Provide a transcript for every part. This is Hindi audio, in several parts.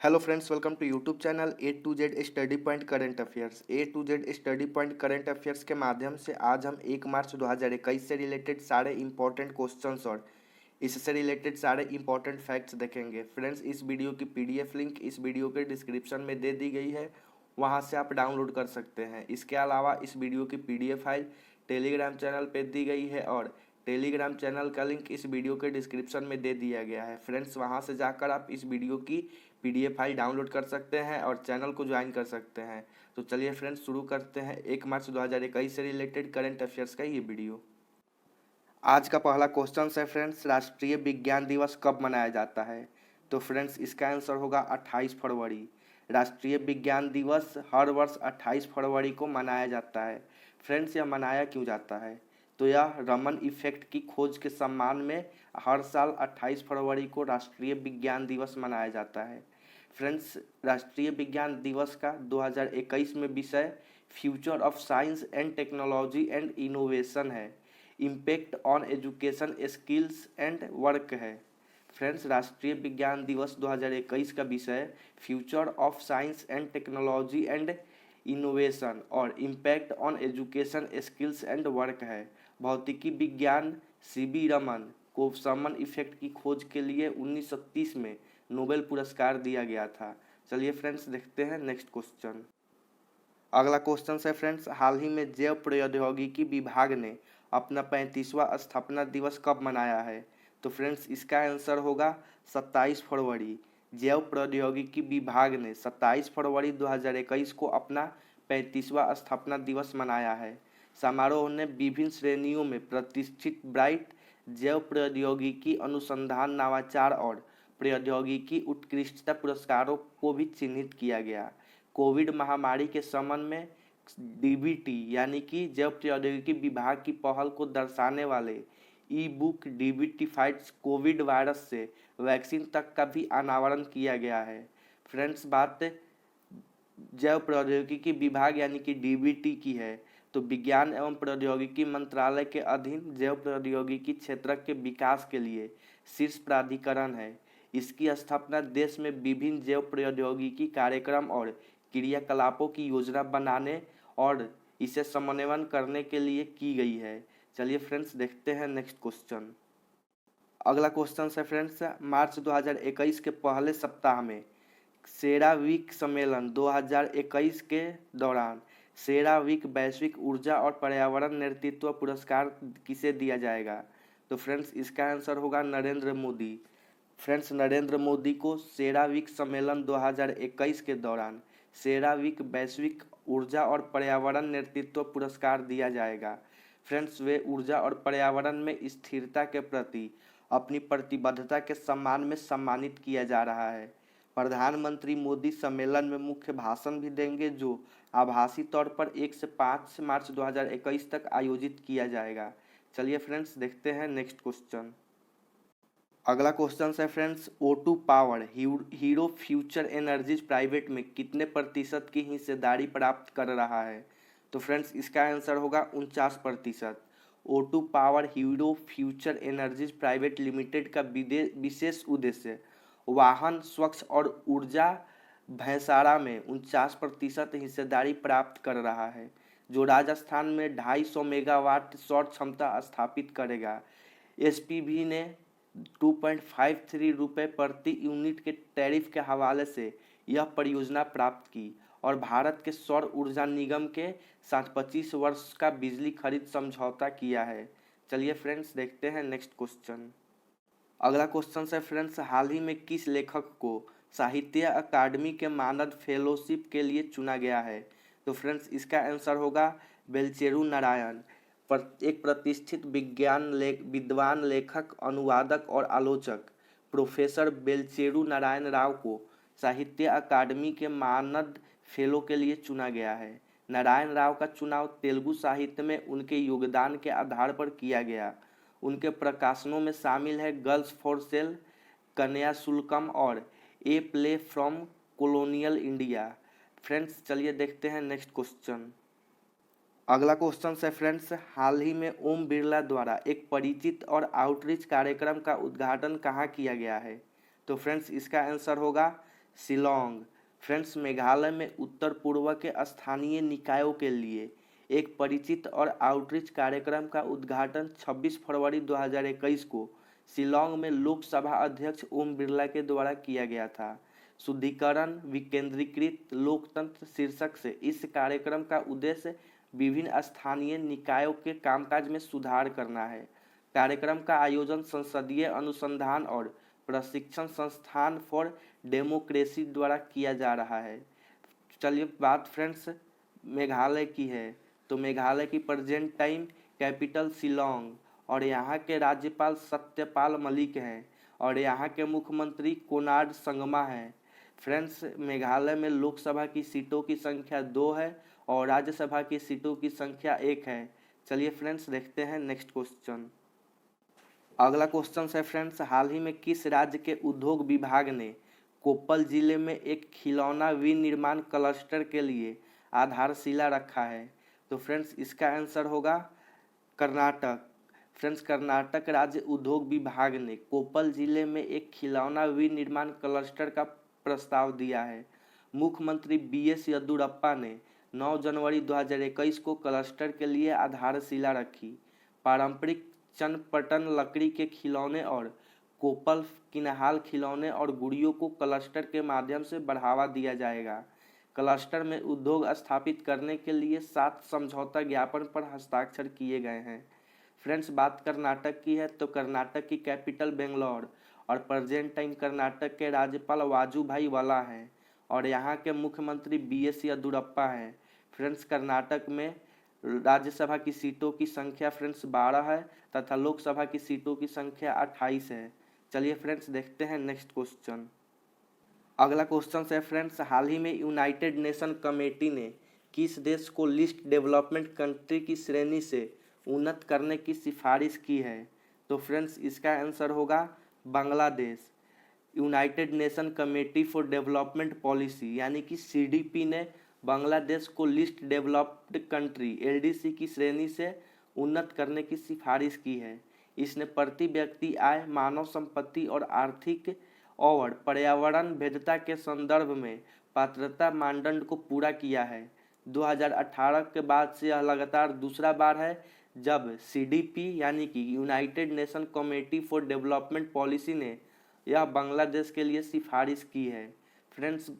Hello friends, welcome to YouTube channel A to Z study point current affairs. A to Z study point current affairs के माध्यम से आज हम 1 मार्च 2021 से रिलेटेड सारे इंपॉर्टेंट क्वेश्चंस और इससे रिलेटेड सारे इंपॉर्टेंट फैक्ट्स देखेंगे। फ्रेंड्स, इस वीडियो की पीडीएफ लिंक इस वीडियो के डिस्क्रिप्शन में दे दी गई है, वहां से आप डाउनलोड कर सकते हैं। इसके अलावा इस वीडियो की पीडीएफ फाइल टेलीग्राम चैनल पर दी गई है और टेलीग्राम चैनल का लिंक इस वीडियो के डिस्क्रिप्शन में दे दिया गया है। फ्रेंड्स, वहां से जाकर आप इस वीडियो की पीडीएफ फाइल डाउनलोड कर सकते हैं और चैनल को ज्वाइन कर सकते हैं। तो चलिए फ्रेंड्स, शुरू करते हैं 1 मार्च 2021 से रिलेटेड करंट अफेयर्स का ये वीडियो। आज का पहला क्वेश्चन है फ्रेंड्स, राष्ट्रीय विज्ञान दिवस कब मनाया जाता है? तो फ्रेंड्स, इसका आंसर होगा 28 फरवरी। राष्ट्रीय विज्ञान दिवस हर वर्ष 28 फरवरी को मनाया जाता है। फ्रेंड्स, यह मनाया क्यों जाता है? तो यह रमन इफेक्ट की खोज के सम्मान में हर साल 28 फरवरी को राष्ट्रीय विज्ञान दिवस मनाया जाता है। फ्रेंड्स, राष्ट्रीय विज्ञान दिवस का 2021 में विषय future of science and technology and innovation है। Impact on education skills and work है। फ्रेंड्स, राष्ट्रीय विज्ञान दिवस 2021 का विषय future of science and technology and innovation और impact on education skills and work है। भौतिकी विज्ञान सीवी रमन को समन इफेक्ट की खोज के लिए 1930 में नोबेल पुरस्कार दिया गया था। चलिए फ्रेंड्स, देखते हैं नेक्स्ट क्वेश्चन। अगला क्वेश्चन है फ्रेंड्स, हाल ही में जैव प्रौद्योगिकी विभाग ने अपना 35वां स्थापना दिवस कब मनाया है? तो फ्रेंड्स, इसका आंसर होगा 27 फरवरी। जैव प्रौद्योगिकी विभाग ने 27 फरवरी 2021 को अपना 35वां स्थापना दिवस मनाया है। समारोह ने विभिन्न श्रेणियों में प्रतिष्ठित ब्राइट जैव प्रौद्योगिकी अनुसंधान नवाचार और प्रौद्योगिकी उत्कृष्टता पुरस्कारों को भी चिन्हित किया गया। कोविड महामारी के संबंध में डीबीटी यानी कि जैव प्रौद्योगिकी विभाग की पहल को दर्शाने वाले ई book DBT fights Covid virus से वैक्सीन तक का भी अनावरण किया गया है। फ्रेंड्स, बात जैव प्रौद्योगिकी विभाग यानी कि डीबीटी की है तो विज्ञान एवं प्रौद्योगिकी मंत्रालय के अधीन जैव प्रौद्योगिकी क्षेत्र के विकास के लिए शीर्ष प्राधिकरण है। इसकी स्थापना देश में विभिन्न जैव प्रौद्योगिकी कार्यक्रम और क्रियाकलापों की योजना बनाने और इसे समन्वय करने के लिए की गई है। चलिए फ्रेंड्स, देखते हैं नेक्स्ट क्वेश्चन। अगला क्वेश्चन है फ्रेंड्स, मार्च 2021 के पहले सप्ताह में सेरावीक सम्मेलन 2021 के दौरान सेरावीक वैश्विक ऊर्जा और पर्यावरण नेतृत्व पुरस्कार किसे दिया जाएगा? तो फ्रेंड्स, इसका आंसर होगा नरेंद्र मोदी। फ्रेंड्स, नरेंद्र मोदी को सेरावीक सम्मेलन 2021 के दौरान सेरावीक वैश्विक ऊर्जा और पर्यावरण नेतृत्व पुरस्कार दिया जाएगा। फ्रेंड्स, वे ऊर्जा और पर्यावरण में स्थिरता के प्रति अपनी प्रतिबद्धता के सम्मान में सम्मानित किया जा रहा है। प्रधानमंत्री मोदी सम्मेलन में मुख्य भाषण भी देंगे, जो आभासी तौर पर 1 से 5 मार्च 2021 तक आयोजित किया जाएगा। चलिए फ्रेंड्स, देखते हैं नेक्स्ट क्वेश्चन। अगला क्वेश्चन है friends, O2 power hero future energies private में कितने प्रतिशत की हिस्सेदारी प्राप्त कर रहा है? तो फ्रेंड्स, इसका आंसर होगा 49%। O2 power hero future energies private limited का विशेष उद्देश्य वाहन स्वच्छ और ऊर्जा भैंसारा में 49% हिस्सेदारी प्राप्त कर रहा है, जो राजस्थान में 250 मेगावाट सौर क्षमता स्थापित करेगा। एसपीवी ने 2.53 रुपये प्रति यूनिट के टैरिफ के हवाले से यह परियोजना प्राप्त की और भारत के सौर ऊर्जा निगम के साथ 25 वर्ष का बिजली खरीद समझौता किया है। चलिए फ्रेंड्स, देखते हैं नेक्स्ट क्वेश्चन। अगला क्वेश्चन है फ्रेंड्स, हाल ही में किस लेखक को साहित्य अकादमी के मानद फेलोशिप के लिए चुना गया है? तो फ्रेंड्स, इसका आंसर होगा बेलचेरू नारायण। एक प्रतिष्ठित विद्वान लेखक, अनुवादक और आलोचक प्रोफेसर बेलचेरू नारायण राव को साहित्य अकादमी के मानद फेलो के लिए चुना गया है। नारायण राव का चुनाव तेलुगु साहित्य में उनके योगदान के आधार पर किया गया। उनके प्रकाशनों में शामिल है गर्ल्स फॉर सेल, कन्याशुल्कम और a play from colonial India. Friends, चलिए देखते हैं नेक्स्ट क्वेश्चन। अगला क्वेश्चन है फ्रेंड्स, हाल ही में ओम बिरला द्वारा एक परिचित और आउटरीच कार्यक्रम का उद्घाटन कहाँ किया गया है? तो फ्रेंड्स, इसका आंसर होगा शिलोंग। फ्रेंड्स, मेघालय में उत्तर पूर्व के स्थानीय निकायों के लिए एक परिचित और आउटरीच कार्यक्रम का उद्घाटन 26 फरवरी 2021 को शिलोंग में लोकसभा अध्यक्ष ओम बिरला के द्वारा किया गया था। शुद्धिकरण विकेंद्रीकृत लोकतंत्र शीर्षक से इस कार्यक्रम का उद्देश्य विभिन्न स्थानीय निकायों के कामकाज में सुधार करना है। कार्यक्रम का आयोजन संसदीय अनुसंधान और प्रशिक्षण संस्थान फॉर डेमोक्रेसी द्वारा किया जा रहा है। चलिए बात फ्रेंड्स मेघालय की है, तो मेघालय की प्रेजेंट टाइम कैपिटल शिलोंग और यहाँ के राज्यपाल सत्यपाल मलिक हैं और यहाँ के मुख्यमंत्री कोनार्ड संगमा हैं। फ्रेंड्स, मेघालय में लोकसभा की सीटों की संख्या 2 है और राज्यसभा की सीटों की संख्या 1 है। चलिए फ्रेंड्स देखते हैं नेक्स्ट क्वेश्चन। अगला क्वेश्चन है फ्रेंड्स, हाल ही में किस राज्य के उद्योग विभाग ने कोप्पल जिले में एक खिलौना विनिर्माण क्लस्टर के लिए आधारशिला रखा है? तो फ्रेंड्स इसका आंसर होगा कर्नाटक। फ्रेंड्स, कर्नाटक राज्य उद्योग विभाग ने कोप्पल जिले में एक खिलौना विनिर्माण क्लस्टर का प्रस्ताव दिया है। मुख्यमंत्री BS येदियुरप्पा ने 9 जनवरी 2021 को क्लस्टर के लिए आधारशिला रखी। पारंपरिक चनपटन लकड़ी के खिलौने और कोपल किनहाल खिलौने और गुड़ियों को क्लस्टर के माध्यम से बढ़ावा दिया जाएगा। क्लस्टर में उद्योग स्थापित करने के लिए 7 समझौता ज्ञापन पर हस्ताक्षर किए गए हैं। फ्रेंड्स, बात कर्नाटक की है तो कर्नाटक की कैपिटल बेंगलोर और प्रेजेंट टाइम कर्नाटक के राज्यपाल वाजुभाई वाला हैं और यहाँ के मुख्यमंत्री BS येदियुरप्पा हैं। फ्रेंड्स, कर्नाटक में राज्यसभा की सीटों की संख्या फ्रेंड्स 12 है तथा लोकसभा की सीटों की संख्या 28 है। चलिए फ्रेंड्स देखते हैं नेक्स्ट क्वेश्चन। अगला क्वेश्चन है फ्रेंड्स, हाल ही में यूनाइटेड नेशन कमेटी ने किस देश को लिस्ट डेवलपमेंट कंट्री की श्रेणी से उन्नत करने की सिफारिश की है? तो फ्रेंड्स इसका आंसर होगा Bangladesh. United nation committee for development policy यानी कि CDP ने बांग्लादेश को लिस्ट डेवलप्ड कंट्री LDC की श्रेणी से उन्नत करने की सिफारिश की है। इसने प्रति व्यक्ति आय, मानव संपत्ति और आर्थिक और पर्यावरण भेद्यता के संदर्भ में पात्रता मानदंड को पूरा किया है। 2018 के बाद से यह लगातार दूसरा बार है जब CDP यानी कि United nation committee for development policy ने यह बांग्लादेश के लिए सिफारिश की है। फ्रेंड्स,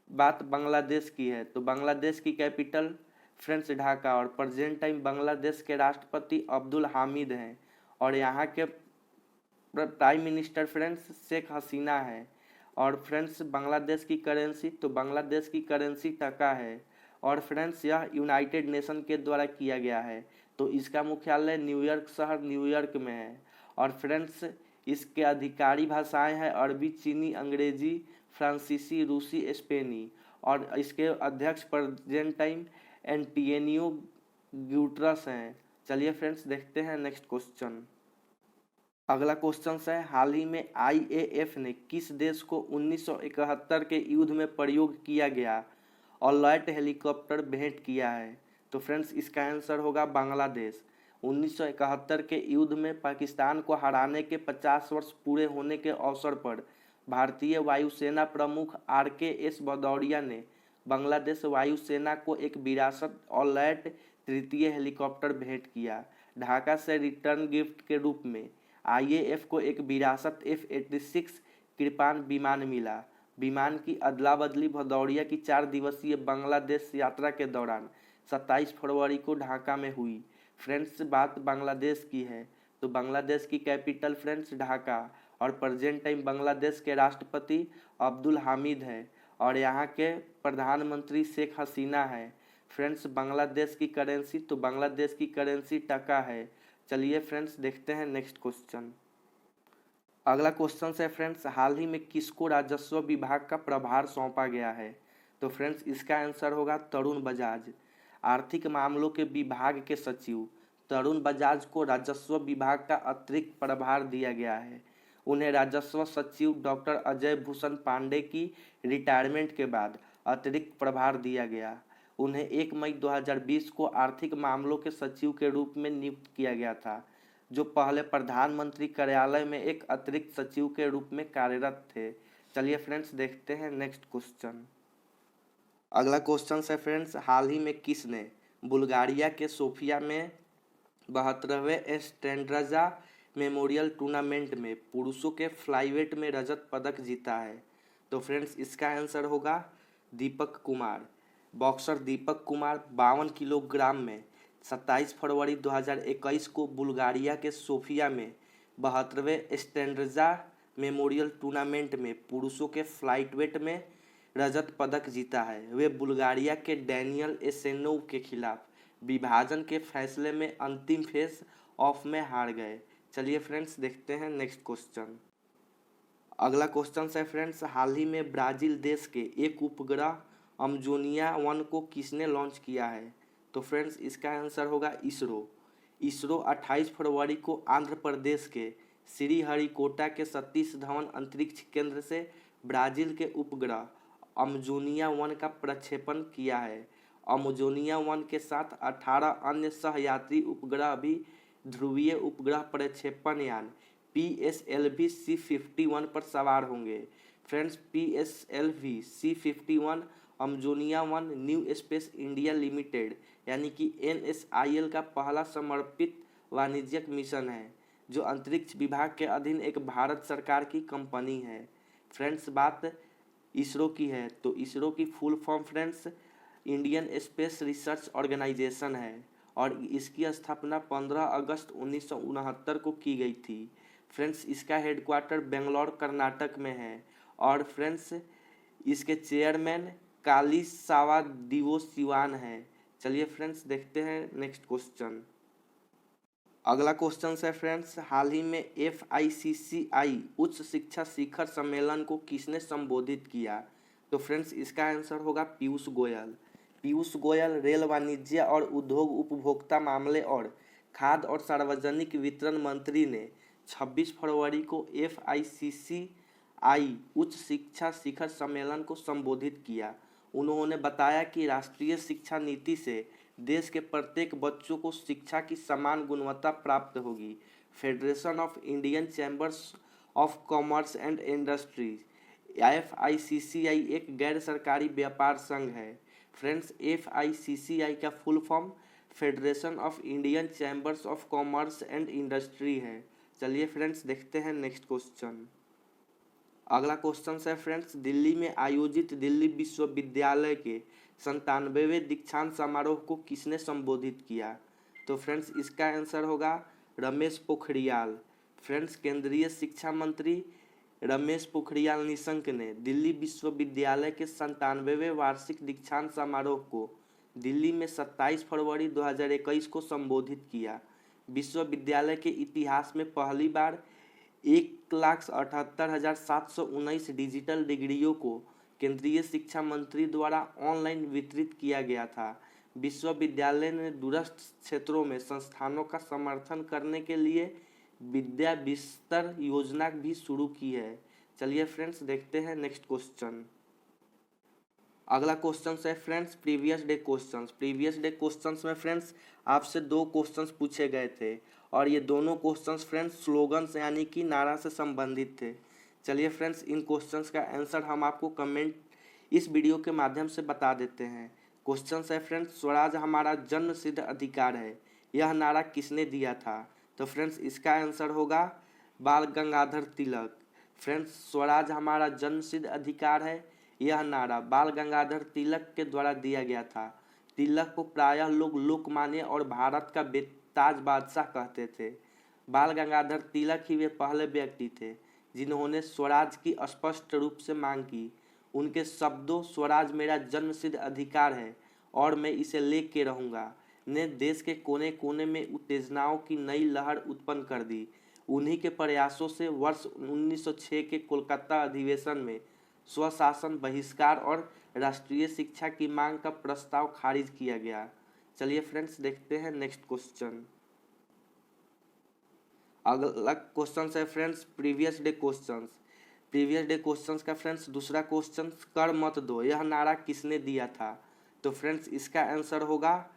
बात बांग्लादेश की है तो बांग्लादेश की कैपिटल फ्रेंड्स ढाका और प्रेजेंट टाइम बांग्लादेश के राष्ट्रपति अब्दुल हामिद हैं और यहाँ के prime minister friends Sheikh Hasina है। और फ्रेंड्स बांग्लादेश की करेंसी तो बांग्लादेश की करेंसी टका है और फ्रेंड्स यह यूनाइटेड नेशन के द्वारा किया गया है तो इसका मुख्यालय न्यूयॉर्क शहर न्यूयॉर्क में है। और फ्रेंड्स इसके अधिकारी भाषाएं हैं अरबी, चीनी, अंग्रेजी, फ्रांसीसी, रूसी, स्पेनी और इसके अध्यक्ष प्रेजेंट टाइम एंटोनियो गुटेरेस हैं। चलिए फ्रेंड्स देखते हैं नेक्स्ट क्वेश्चन। अगला क्वेश्चन है, हाल ही में IAF ने किस देश को 1971 के युद्ध में प्रयोग किया गया अलर्ट हेलीकॉप्टर भेंट किया है? तो फ्रेंड्स इसका आंसर होगा बांग्लादेश। 1971 के युद्ध में पाकिस्तान को हराने के 50 वर्ष पूरे होने के अवसर पर भारतीय वायुसेना प्रमुख RKS भदौरिया ने बांग्लादेश वायुसेना को एक विरासत अलर्ट तृतीय हेलीकॉप्टर भेंट किया। ढाका से रिटर्न गिफ्ट के रूप में IAF को एक विरासत F-86 कृपान विमान मिला। विमान की अदला बदली भदौरिया की 4 दिवसीय बांग्लादेश यात्रा के दौरान 27 फरवरी को ढाका में हुई। फ्रेंड्स बात बांग्लादेश की है तो बांग्लादेश की कैपिटल फ्रेंड्स ढाका और प्रेजेंट टाइम बांग्लादेश के राष्ट्रपति अब्दुल हामिद है और यहाँ के प्रधानमंत्री शेख हसीना है। फ्रेंड्स बांग्लादेश की करेंसी तो बांग्लादेश की करेंसी टका है। चलिए फ्रेंड्स देखते हैं नेक्स्ट क्वेश्चन। अगला क्वेश्चन है फ्रेंड्स, हाल ही में किसको राजस्व विभाग का प्रभार सौंपा गया है? तो फ्रेंड्स इसका आंसर होगा तरुण बजाज। आर्थिक मामलों के विभाग के सचिव तरुण बजाज को राजस्व विभाग का अतिरिक्त प्रभार दिया गया है। उन्हें राजस्व सचिव डॉक्टर अजय भूषण पांडे की रिटायरमेंट के बाद अतिरिक्त प्रभार दिया गया। उन्हें 1 मई 2020 को आर्थिक मामलों के सचिव के रूप में नियुक्त किया गया था, जो पहले प्रधानमंत्री कार्यालय में एक अतिरिक्त सचिव के रूप में कार्यरत थे। चलिए फ्रेंड्स देखते हैं नेक्स्ट क्वेश्चन। अगला क्वेश्चन है फ्रेंड्स, हाल ही में किसने बुल्गारिया के सोफिया में 72वें स्ट्रेंड्रजा मेमोरियल टूर्नामेंट में पुरुषों के फ्लाईवेट में रजत पदक जीता है? तो फ्रेंड्स इसका आंसर होगा दीपक कुमार। बॉक्सर दीपक कुमार 52 किलोग्राम में 27 फरवरी 2021 को बुल्गारिया के सोफिया में 72वें स्ट्रेंड्रजा मेमोरियल टूर्नामेंट में पुरुषों के फ्लाइटवेट में रजत पदक जीता है। वे बुल्गारिया के डैनियल एसेनोव के खिलाफ विभाजन के फैसले में अंतिम फेस ऑफ में हार गए। चलिए फ्रेंड्स देखते हैं नेक्स्ट क्वेश्चन। अगला क्वेश्चन है फ्रेंड्स, हाल ही में ब्राजील देश के एक उपग्रह अमजोनिया 1 को किसने लॉन्च किया है? तो फ्रेंड्स इसका आंसर होगा इसरो। इसरो 28 फरवरी को आंध्र प्रदेश के श्रीहरिकोटा के सतीश धवन अंतरिक्ष केंद्र से ब्राजील के उपग्रह अमजोनिया 1 का प्रक्षेपण किया है। अमजोनिया 1 के साथ 18 अन्य सहयात्री उपग्रह भी ध्रुवीय उपग्रह प्रक्षेपण यान PSLV C51 पर सवार होंगे। Friends PSLV C51 अमजोनिया 1 new space India limited यानी कि NSIL का पहला समर्पित वाणिज्यिक मिशन है जो अंतरिक्ष विभाग के अधीन एक भारत सरकार की कंपनी है। फ्रेंड्स बात इसरो की है तो इसरो की full form friends Indian space research organisation है और इसकी स्थापना 15 अगस्त 1969 को की गई थी। फ्रेंड्स इसका हेडक्वार्टर बेंगलोर कर्नाटक में है और फ्रेंड्स इसके चेयरमैन कालीसावा दिवो सिवान है। चलिए फ्रेंड्स देखते हैं नेक्स्ट क्वेश्चन। अगला क्वेश्चन है फ्रेंड्स, हाल ही में FICCI उच्च शिक्षा शिखर सम्मेलन को किसने संबोधित किया? तो फ्रेंड्स इसका आंसर होगा पीयूष गोयल। पीयूष गोयल रेल वाणिज्य और उद्योग उपभोक्ता मामले और खाद्य और सार्वजनिक वितरण मंत्री ने 26 फरवरी को FICCI उच्च शिक्षा शिखर सम्मेलन को संबोधित किया। उन्होंने बताया कि राष्ट्रीय शिक्षा नीति से देश के प्रत्येक बच्चों को शिक्षा की समान गुणवत्ता प्राप्त होगी। Federation of Indian chambers of commerce and industries FICCI एक गैर सरकारी व्यापार संघ है। फ्रेंड्स FICCI का full form federation of Indian chambers of commerce and industry है। चलिए फ्रेंड्स देखते हैं नेक्स्ट क्वेश्चन। अगला क्वेश्चन है फ्रेंड्स, दिल्ली में आयोजित दिल्ली विश्वविद्यालय के 97वें दीक्षांत समारोह को किसने संबोधित किया? तो फ्रेंड्स इसका आंसर होगा रमेश पोखरियाल। फ्रेंड्स केंद्रीय शिक्षा मंत्री रमेश पोखरियाल निशंक ने दिल्ली विश्वविद्यालय के 97वें वार्षिक दीक्षांत समारोह को दिल्ली में 27 फरवरी 2021 को संबोधित किया। विश्वविद्यालय के इतिहास में पहली बार 1,78,719 डिजिटल डिग्रियों को केंद्रीय शिक्षा मंत्री द्वारा ऑनलाइन वितरित किया गया था। विश्वविद्यालय ने दूरस्थ क्षेत्रों में संस्थानों का समर्थन करने के लिए विद्या विस्तार योजना भी शुरू की है। चलिए फ्रेंड्स देखते हैं नेक्स्ट क्वेश्चन। अगला क्वेश्चन है friends previous day questions. Previous day questions में फ्रेंड्स आपसे 2 क्वेश्चंस पूछे गए थे और ये दोनों क्वेश्चंस फ्रेंड्स स्लोगन्स यानी कि नारा से संबंधित थे। चलिए फ्रेंड्स इन क्वेश्चंस का आंसर हम आपको कमेंट इस वीडियो के माध्यम से बता देते हैं। क्वेश्चन है फ्रेंड्स, स्वराज हमारा जन्म सिद्ध अधिकार है, यह नारा किसने दिया था? तो फ्रेंड्स इसका आंसर होगा बाल गंगाधर तिलक। फ्रेंड्स स्वराज हमारा जन्म सिद्ध अधिकार है, यह नारा बाल गंगाधर तिलक के द्वारा दिया गया था। तिलक को प्रायः लोग लोकमान्य और भारत का बेताज बादशाह कहते थे। बाल गंगाधर तिलक ही वे पहले व्यक्ति थे जिन्होंने स्वराज की स्पष्ट रूप से मांग की। उनके शब्दों स्वराज मेरा जन्मसिद्ध अधिकार है और मैं इसे लेके रहूँगा ने देश के कोने कोने में उत्तेजनाओं की नई लहर उत्पन्न कर दी। उन्हीं के प्रयासों से वर्ष 1906 के कोलकाता अधिवेशन में स्वशासन बहिष्कार और राष्ट्रीय शिक्षा की मांग का प्रस्ताव खारिज किया गया। चलिए फ्रेंड्स देखते हैं नेक्स्ट क्वेश्चन। अगला क्वेश्चन है friends previous day questions. Previous day questions का फ्रेंड्स दूसरा क्वेश्चन, कर मत दो यह नारा किसने दिया था? तो फ्रेंड्स इसका आंसर होगा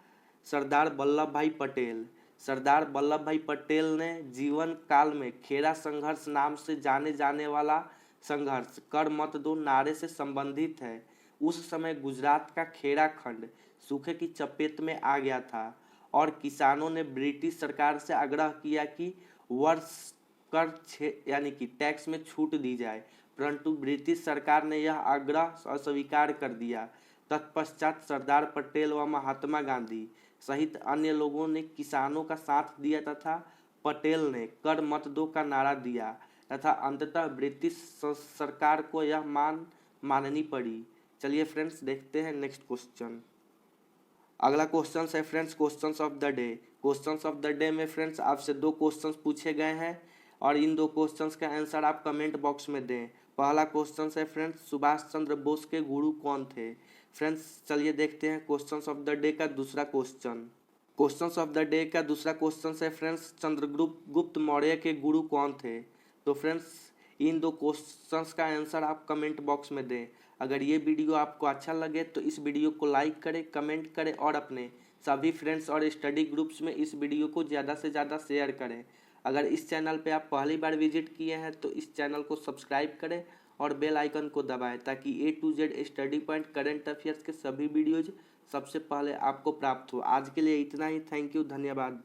सरदार वल्लभ भाई पटेल। सरदार वल्लभ भाई पटेल ने जीवन काल में खेड़ा संघर्ष नाम से जाने जाने वाला संघर्ष कर मत दो नारे से संबंधित है। उस समय गुजरात का खेड़ा खंड सूखे की चपेट में आ गया था और किसानों ने ब्रिटिश सरकार से आग्रह किया कि वर्ष कर यानी कि टैक्स में छूट दी जाए, परंतु ब्रिटिश सरकार ने यह आग्रह अस्वीकार कर दिया। तत्पश्चात सरदार पटेल व महात्मा गांधी सहित अन्य लोगों ने किसानों का साथ दिया तथा पटेल ने कर मत दो का नारा दिया तथा अंततः ब्रिटिश सरकार को यह माननी पड़ी। चलिए फ्रेंड्स देखते हैं नेक्स्ट क्वेश्चन। अगला क्वेश्चन है friends questions of the day. Questions of the day में फ्रेंड्स आपसे 2 क्वेश्चंस पूछे गए हैं और इन 2 क्वेश्चंस का आंसर आप कमेंट बॉक्स में दें। पहला क्वेश्चन है फ्रेंड्स सुभाष चंद्र बोस के गुरु कौन थे। फ्रेंड्स चलिए देखते हैं क्वेश्चंस ऑफ द डे का दूसरा question. Questions of the day का दूसरा क्वेश्चन है फ्रेंड्स चंद्रगुप्त मौर्य के गुरु कौन थे। तो फ्रेंड्स इन 2 क्वेश्चंस का आंसर आप कमेंट बॉक्स में दें। अगर ये वीडियो आपको अच्छा लगे तो इस वीडियो को लाइक करें, कमेंट करें और अपने सभी फ्रेंड्स और स्टडी ग्रुप्स में इस वीडियो को ज़्यादा से ज़्यादा शेयर करें। अगर इस चैनल पे आप पहली बार विजिट किए हैं तो इस चैनल को सब्सक्राइब करें और बेल आइकन को दबाएं ताकि A to Z study point current affairs के सभी वीडियोज सबसे पहले आपको प्राप्त हो। आज के लिए इतना ही। थैंक यू, धन्यवाद।